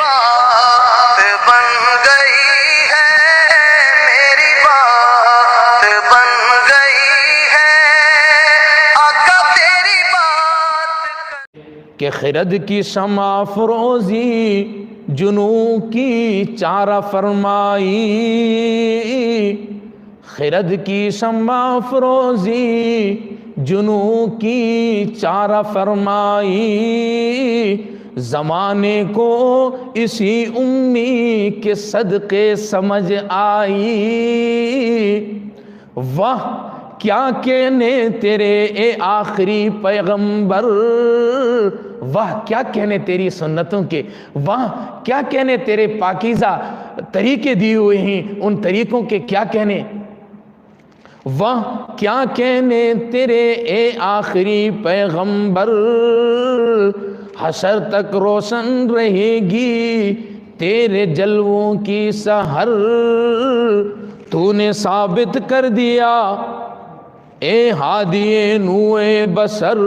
بات بن گئی ہے، میری بات بن گئی ہے، آقا تیری بات کہ خرد کی شمع فروزی جنوں کی چارہ فرمائی، خرد کی شمع فروزی جنوں کی چارہ فرمائی، زمانے کو اسی امی کے صدقے سمجھ آئی، واہ کیا کہنے تیرے اے آخری پیغمبر، واہ کیا کہنے تیری سنتوں کے، واہ کیا کہنے تیرے پاکیزہ طریقے دیے ہوئے ہیں ان طریقوں کے کیا کہنے، واہ کیا کہنے تیرے اے آخری پیغمبر، حشر تک روشن رہے گی تیرے جلووں کی سحر، تو نے ثابت کر دیا اے ہادی نوع بصر،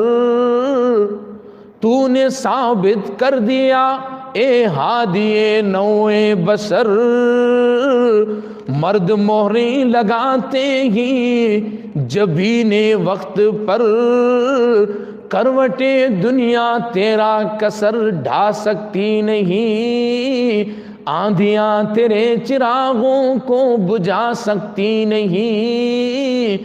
تو نے ثابت کر دیا اے ہادی نوع بصر، مرد مہریں لگاتے ہی جبین وقت پر، کروٹیں دنیا تیرا کسر ڈھا سکتی نہیں، آندھیاں تیرے چراغوں کو بجھا سکتی نہیں،